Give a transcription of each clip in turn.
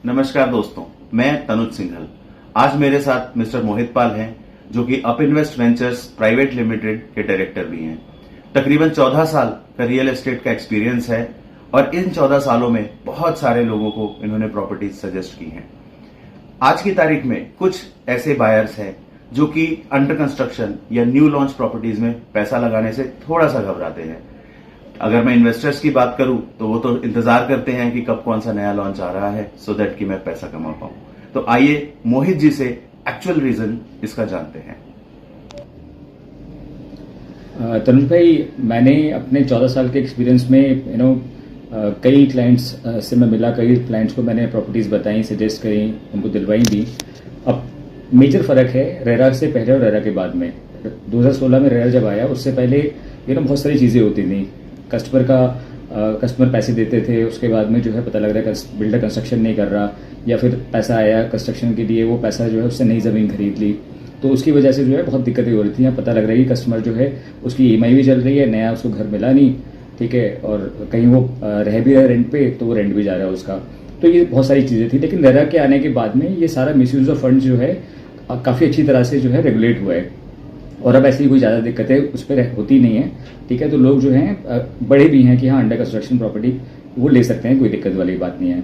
नमस्कार दोस्तों, मैं तनुज सिंघल। आज मेरे साथ मिस्टर मोहित पाल हैं, जो कि up invest ventures private limited के डायरेक्टर भी हैं। तकरीबन 14 साल का रियल एस्टेट का एक्सपीरियंस है और इन 14 सालों में बहुत सारे लोगों को इन्होंने प्रॉपर्टीज सजेस्ट की हैं। आज की तारीख में कुछ ऐसे बायर्स हैं जो कि अंडर कंस्ट्रक्शन या न्यू लॉन्च प्रॉपर्टीज में पैसा लगाने से थोड़ा सा घबराते हैं। अगर मैं इन्वेस्टर्स की बात करूं तो वो तो इंतजार करते हैं कि कब कौन सा नया लॉन्च आ रहा है सो दैट कि मैं पैसा कमा पाऊं। तो आइए मोहित जी से एक्चुअल रीजन इसका जानते हैं। तनुज भाई, मैंने अपने 14 साल के एक्सपीरियंस में कई क्लाइंट्स से मैं मिला, कई क्लाइंट्स को मैंने प्रॉपर्टीज़ बताई, सजेस्ट करी, उनको दिलवाई भी। अब मेजर फ़र्क है रेरा से पहले और रेरा के बाद में। 2016 में रेरा जब आया उससे पहले बहुत सारी चीज़ें होती थी। कस्टमर पैसे देते थे, उसके बाद में जो है पता लग रहा है बिल्डर कंस्ट्रक्शन नहीं कर रहा, या फिर पैसा आया कंस्ट्रक्शन के लिए, वो पैसा जो है उससे नई ज़मीन खरीद ली, तो उसकी वजह से जो है बहुत दिक्कतें हो रही थी। यहाँ पता लग रहा है कि कस्टमर जो है उसकी EMI भी चल रही है, नया उसको घर मिला नहीं, ठीक है, और कहीं वो रह भी रहा है रेंट पे तो वो रेंट भी जा रहा है उसका। तो ये बहुत सारी चीज़ें थी, लेकिन रेरा के आने के बाद में ये सारा मिसयूज ऑफ फंड्स जो है काफ़ी अच्छी तरह से जो है रेगुलेट हुआ है, और अब ऐसी कोई ज़्यादा दिक्कतें उस पर होती नहीं है, ठीक है। तो लोग जो हैं बड़े भी हैं कि हाँ, अंडर कंस्ट्रक्शन प्रॉपर्टी वो ले सकते हैं, कोई दिक्कत वाली बात नहीं है।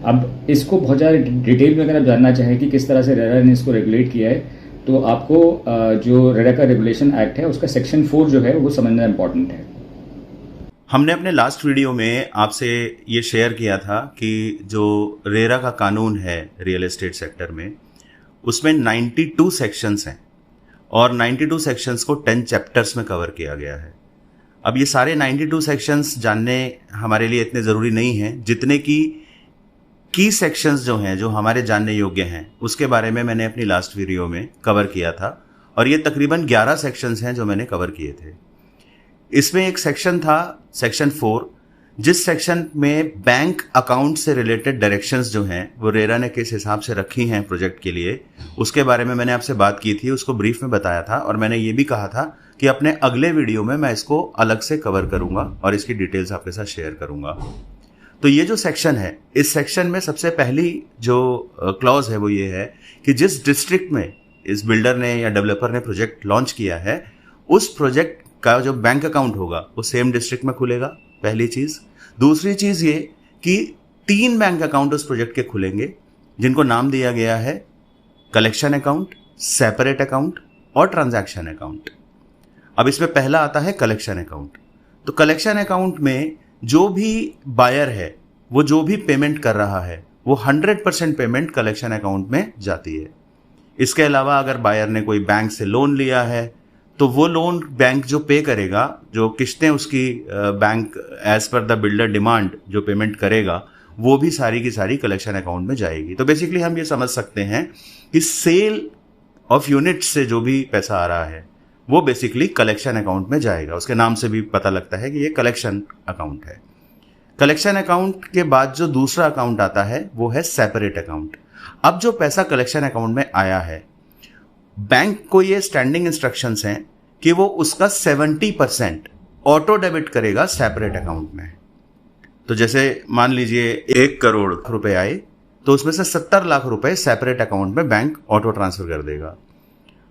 अब इसको बहुत ज़्यादा डिटेल में अगर आप जानना चाहें कि किस तरह से रेरा ने इसको रेगुलेट किया है, तो आपको जो रेरा का रेगुलेशन एक्ट है उसका सेक्शन 4 जो है वो समझना इम्पॉर्टेंट है। हमने अपने लास्ट वीडियो में आपसे ये शेयर किया था कि जो रेरा का कानून है रियल एस्टेट सेक्टर में, उसमें 92 सेक्शंस हैं और 92 सेक्शंस को 10 चैप्टर्स में कवर किया गया है। अब ये सारे 92 सेक्शंस जानने हमारे लिए इतने ज़रूरी नहीं हैं जितने की सेक्शंस जो हैं, जो हमारे जानने योग्य हैं, उसके बारे में मैंने अपनी लास्ट वीडियो में कवर किया था। और ये तकरीबन 11 सेक्शंस हैं जो मैंने कवर किए थे। इसमें एक सेक्शन था, सेक्शन 4, जिस सेक्शन में बैंक अकाउंट से रिलेटेड डायरेक्शंस जो हैं वो रेरा ने किस हिसाब से रखी हैं प्रोजेक्ट के लिए, उसके बारे में मैंने आपसे बात की थी, उसको ब्रीफ में बताया था। और मैंने ये भी कहा था कि अपने अगले वीडियो में मैं इसको अलग से कवर करूंगा और इसकी डिटेल्स आपके साथ शेयर करूंगा। तो ये जो सेक्शन है, इस सेक्शन में सबसे पहली जो क्लॉज है वो ये है कि जिस डिस्ट्रिक्ट में इस बिल्डर ने या डेवलपर ने प्रोजेक्ट लॉन्च किया है, उस प्रोजेक्ट का जो बैंक अकाउंट होगा वो सेम डिस्ट्रिक्ट में खुलेगा, पहली चीज। दूसरी चीज ये कि 3 बैंक अकाउंट उस प्रोजेक्ट के खुलेंगे, जिनको नाम दिया गया है कलेक्शन अकाउंट, सेपरेट अकाउंट और ट्रांजैक्शन अकाउंट। अब इसमें पहला आता है कलेक्शन अकाउंट। तो कलेक्शन अकाउंट में जो भी बायर है, वो जो भी पेमेंट कर रहा है, वो 100% पेमेंट कलेक्शन अकाउंट में जाती है। इसके अलावा अगर बायर ने कोई बैंक से लोन लिया है तो वो लोन बैंक जो पे करेगा, जो किस्तें उसकी bank as per the builder demand जो पेमेंट करेगा, वो भी सारी की सारी कलेक्शन अकाउंट में जाएगी। तो बेसिकली हम ये समझ सकते हैं कि सेल ऑफ यूनिट से जो भी पैसा आ रहा है वो बेसिकली कलेक्शन अकाउंट में जाएगा। उसके नाम से भी पता लगता है कि ये कलेक्शन अकाउंट है। कलेक्शन अकाउंट के बाद जो दूसरा अकाउंट आता है वो है सेपरेट अकाउंट। अब जो पैसा कलेक्शन अकाउंट में आया है, बैंक को ये स्टैंडिंग इंस्ट्रक्शंस हैं कि वो उसका 70% ऑटो डेबिट करेगा सेपरेट अकाउंट में। तो जैसे मान लीजिए 1 करोड़ रुपए आए, तो उसमें से 70 लाख रुपए सेपरेट अकाउंट में बैंक ऑटो ट्रांसफर कर देगा।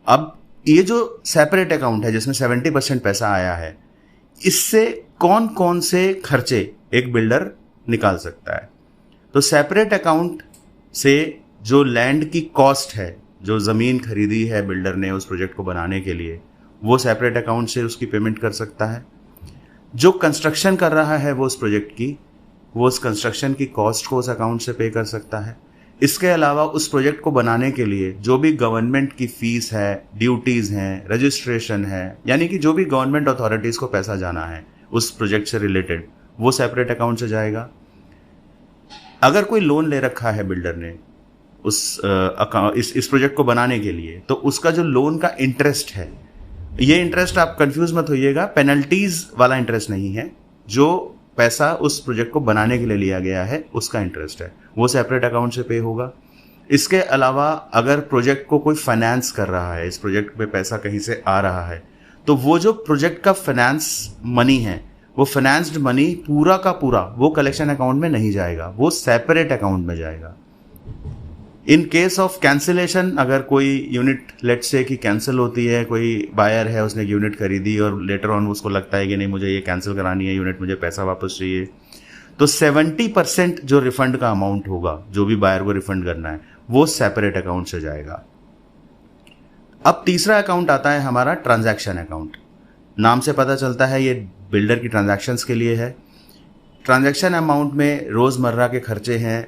अब ये जो सेपरेट अकाउंट है जिसमें 70% पैसा आया है, इससे कौन कौन से खर्चे एक बिल्डर निकाल सकता है? तो सेपरेट अकाउंट से जो लैंड की कॉस्ट है, जो ज़मीन खरीदी है बिल्डर ने उस प्रोजेक्ट को बनाने के लिए, वो सेपरेट अकाउंट से उसकी पेमेंट कर सकता है। जो कंस्ट्रक्शन कर रहा है वो उस प्रोजेक्ट की, वो उस कंस्ट्रक्शन की कॉस्ट को उस अकाउंट से पे कर सकता है। इसके अलावा उस प्रोजेक्ट को बनाने के लिए जो भी गवर्नमेंट की फीस है, ड्यूटीज़ हैं, रजिस्ट्रेशन है, यानी कि जो भी गवर्नमेंट अथॉरिटीज़ को पैसा जाना है उस प्रोजेक्ट से रिलेटेड, वो सेपरेट अकाउंट से जाएगा। अगर कोई लोन ले रखा है बिल्डर ने इस प्रोजेक्ट को बनाने के लिए, तो उसका जो लोन का इंटरेस्ट है, ये इंटरेस्ट आप कंफ्यूज मत होइएगा, पेनल्टीज वाला इंटरेस्ट नहीं है। जो पैसा उस प्रोजेक्ट को बनाने के लिए लिया गया है उसका इंटरेस्ट है, वो सेपरेट अकाउंट से पे होगा। इसके अलावा अगर प्रोजेक्ट को कोई फाइनेंस कर रहा है, इस प्रोजेक्ट में पैसा कहीं से आ रहा है, तो वो जो प्रोजेक्ट का फाइनेंस मनी है, वो फाइनेंस्ड मनी पूरा का पूरा वो कलेक्शन अकाउंट में नहीं जाएगा, वो सेपरेट अकाउंट में जाएगा। इन केस ऑफ कैंसिलेशन, अगर कोई यूनिट लेट से कि कैंसिल होती है, कोई बायर है उसने यूनिट खरीदी और लेटर ऑन उसको लगता है कि नहीं मुझे ये कैंसिल करानी है यूनिट, मुझे पैसा वापस चाहिए, तो 70% जो रिफंड का अमाउंट होगा, जो भी बायर को रिफंड करना है, वो सेपरेट अकाउंट से जाएगा। अब तीसरा अकाउंट आता है हमारा ट्रांजैक्शन अकाउंट। नाम से पता चलता है ये बिल्डर की ट्रांजैक्शंस के लिए है। ट्रांजैक्शन अमाउंट में रोज़मर्रा के खर्चे हैं,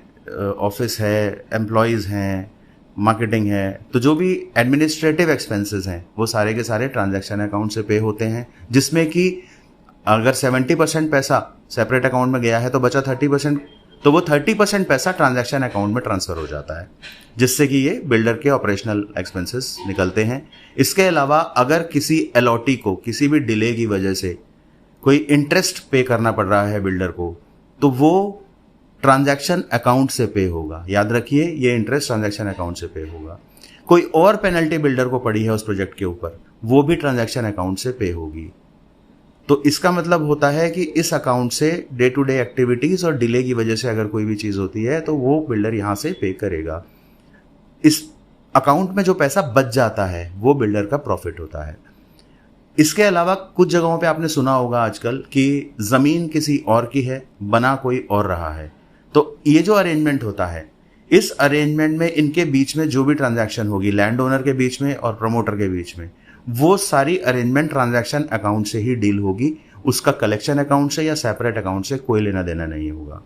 ऑफिस है, एम्प्लॉयज़ हैं, मार्केटिंग है, तो जो भी एडमिनिस्ट्रेटिव एक्सपेंसेस हैं वो सारे के सारे ट्रांजैक्शन अकाउंट से पे होते हैं, जिसमें कि अगर 70% पैसा सेपरेट अकाउंट में गया है तो बचा 30%, तो वो 30% पैसा ट्रांजैक्शन अकाउंट में ट्रांसफ़र हो जाता है, जिससे कि ये बिल्डर के ऑपरेशनल एक्सपेंसेस निकलते हैं। इसके अलावा अगर किसी अलॉटी को किसी भी डिले की वजह से कोई इंटरेस्ट पे करना पड़ रहा है बिल्डर को, तो वो ट्रांजैक्शन अकाउंट से पे होगा। याद रखिए, ये इंटरेस्ट ट्रांजैक्शन अकाउंट से पे होगा। कोई और पेनल्टी बिल्डर को पड़ी है उस प्रोजेक्ट के ऊपर, वो भी ट्रांजैक्शन अकाउंट से पे होगी। तो इसका मतलब होता है कि इस अकाउंट से डे टू डे एक्टिविटीज़ और डिले की वजह से अगर कोई भी चीज़ होती है तो वो बिल्डर यहाँ से पे करेगा। इस अकाउंट में जो पैसा बच जाता है वो बिल्डर का प्रॉफिट होता है। इसके अलावा कुछ जगहों पे आपने सुना होगा आजकल कि ज़मीन किसी और की है, बना कोई और रहा है, तो ये जो अरेंजमेंट होता है, इस अरेंजमेंट में इनके बीच में जो भी ट्रांजैक्शन होगी लैंड ओनर के बीच में और प्रमोटर के बीच में, वो सारी अरेंजमेंट ट्रांजैक्शन अकाउंट से ही डील होगी। उसका कलेक्शन अकाउंट से या सेपरेट अकाउंट से कोई लेना देना नहीं होगा।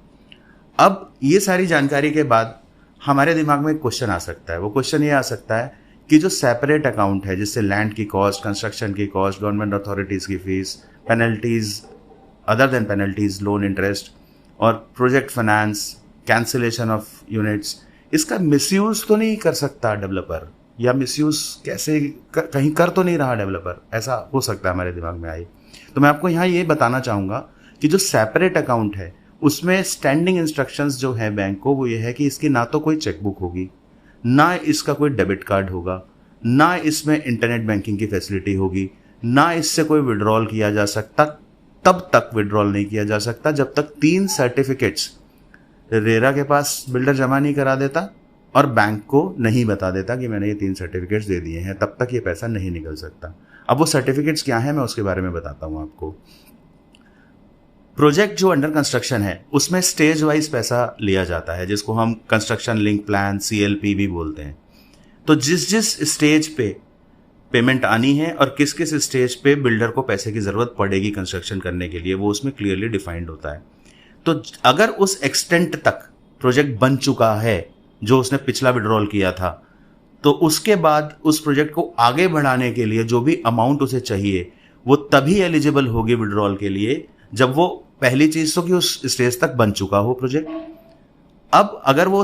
अब ये सारी जानकारी के बाद हमारे दिमाग में एक क्वेश्चन आ सकता है। वो क्वेश्चन ये आ सकता है कि जो सेपरेट अकाउंट है, जिससे लैंड की कॉस्ट, कंस्ट्रक्शन की कॉस्ट, गवर्नमेंट अथॉरिटीज़ की fees, penalties, other than penalties, loan interest और project finance, cancellation of units, इसका मिसयूज़ तो नहीं कर सकता डेवलपर, या मिसयूज़ कैसे कहीं कर तो नहीं रहा डेवलपर, ऐसा हो सकता है हमारे दिमाग में आई। तो मैं आपको यहाँ ये बताना चाहूँगा कि जो सेपरेट अकाउंट है उसमें स्टैंडिंग इंस्ट्रक्शंस जो है बैंक को, वो ये है कि इसकी ना तो कोई चेकबुक होगी, ना इसका कोई डेबिट कार्ड होगा, ना इसमें इंटरनेट बैंकिंग की फैसिलिटी होगी, ना इससे कोई विड्रॉल किया जा सकता। तब तक विड्रॉल नहीं किया जा सकता जब तक 3 सर्टिफिकेट्स रेरा के पास बिल्डर जमा नहीं करा देता और बैंक को नहीं बता देता कि मैंने ये 3 सर्टिफिकेट्स दे दिए हैं, तब तक ये पैसा नहीं निकल सकता। अब वो सर्टिफिकेट्स क्या हैं मैं उसके बारे में बताता हूँ आपको। प्रोजेक्ट जो अंडर कंस्ट्रक्शन है उसमें स्टेज वाइज पैसा लिया जाता है, जिसको हम कंस्ट्रक्शन लिंक प्लान, CLP भी बोलते हैं। तो जिस जिस स्टेज पे पेमेंट आनी है और किस किस स्टेज पे बिल्डर को पैसे की ज़रूरत पड़ेगी कंस्ट्रक्शन करने के लिए, वो उसमें क्लियरली डिफाइंड होता है। तो अगर उस एक्सटेंट तक प्रोजेक्ट बन चुका है जो उसने पिछला विड्रॉल किया था, तो उसके बाद उस प्रोजेक्ट को आगे बढ़ाने के लिए जो भी अमाउंट उसे चाहिए वो तभी एलिजिबल होगी विड्रॉल के लिए जब वो पहली चीज़ तो कि उस स्टेज तक बन चुका हो प्रोजेक्ट। अब अगर वो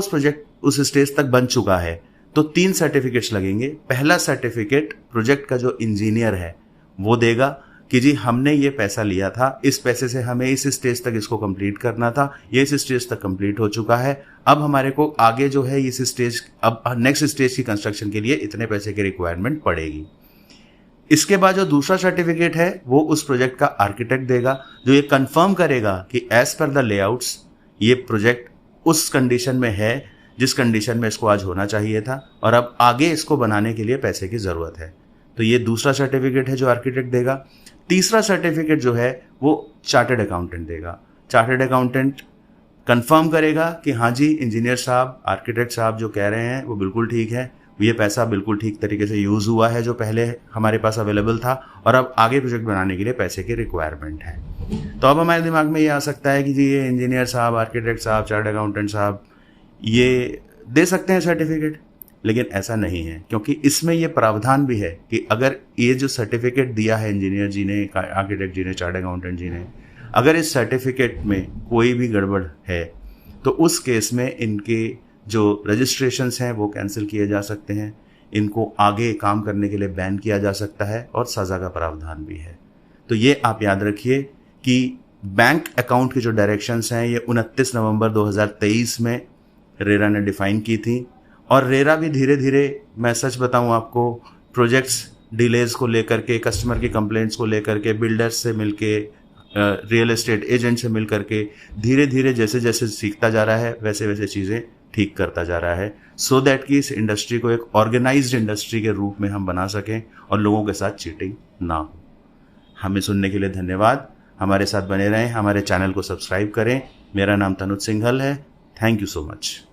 उस स्टेज तक बन चुका है तो 3 सर्टिफिकेट्स लगेंगे। पहला सर्टिफिकेट प्रोजेक्ट का जो इंजीनियर है वो देगा कि जी हमने ये पैसा लिया था, इस पैसे से हमें इस स्टेज तक इसको कंप्लीट करना था, ये इस स्टेज तक कंप्लीट हो चुका है, अब हमारे को आगे जो है इस स्टेज, अब नेक्स्ट स्टेज की कंस्ट्रक्शन के लिए इतने पैसे की रिक्वायरमेंट पड़ेगी। इसके बाद जो दूसरा सर्टिफिकेट है वो उस प्रोजेक्ट का आर्किटेक्ट देगा, जो ये कंफर्म करेगा कि एज पर द लेआउट्स ये प्रोजेक्ट उस कंडीशन में है जिस कंडीशन में इसको आज होना चाहिए था और अब आगे इसको बनाने के लिए पैसे की ज़रूरत है। तो ये दूसरा सर्टिफिकेट है जो आर्किटेक्ट देगा। तीसरा सर्टिफिकेट जो है वो चार्टर्ड अकाउंटेंट देगा। चार्टर्ड अकाउंटेंट कंफर्म करेगा कि हाँ जी इंजीनियर साहब, आर्किटेक्ट साहब जो कह रहे हैं वो बिल्कुल ठीक है, ये पैसा बिल्कुल ठीक तरीके से यूज़ हुआ है जो पहले हमारे पास अवेलेबल था और अब आगे प्रोजेक्ट बनाने के लिए पैसे की रिक्वायरमेंट है। तो अब हमारे दिमाग में ये आ सकता है कि जी ये इंजीनियर साहब, आर्किटेक्ट साहब, चार्टर्ड अकाउंटेंट साहब ये दे सकते हैं सर्टिफिकेट, लेकिन ऐसा नहीं है, क्योंकि इसमें ये प्रावधान भी है कि अगर ये जो सर्टिफिकेट दिया है इंजीनियर जी ने, आर्किटेक्ट जी ने, चार्टर्ड अकाउंटेंट जी ने, अगर इस सर्टिफिकेट में कोई भी गड़बड़ है तो उस केस में इनके जो रजिस्ट्रेशंस हैं वो कैंसिल किए जा सकते हैं, इनको आगे काम करने के लिए बैन किया जा सकता है और सज़ा का प्रावधान भी है। तो ये आप याद रखिए कि बैंक अकाउंट की जो डायरेक्शंस हैं ये 29 नवंबर 2023 में रेरा ने डिफ़ाइन की थी और रेरा भी धीरे धीरे, मैं सच बताऊं आपको, प्रोजेक्ट्स डिलेज़ को लेकर के, कस्टमर की कंप्लेंट्स को लेकर के, बिल्डर्स से मिलके, रियल एस्टेट एजेंट से मिल करके धीरे धीरे जैसे जैसे सीखता जा रहा है वैसे वैसे चीज़ें ठीक करता जा रहा है, सो दैट कि इस इंडस्ट्री को एक ऑर्गेनाइज्ड इंडस्ट्री के रूप में हम बना सकें और लोगों के साथ चीटिंग ना हो। हमें सुनने के लिए धन्यवाद। हमारे साथ बने रहें, हमारे चैनल को सब्सक्राइब करें। मेरा नाम तनुज सिंघल है। Thank you so much.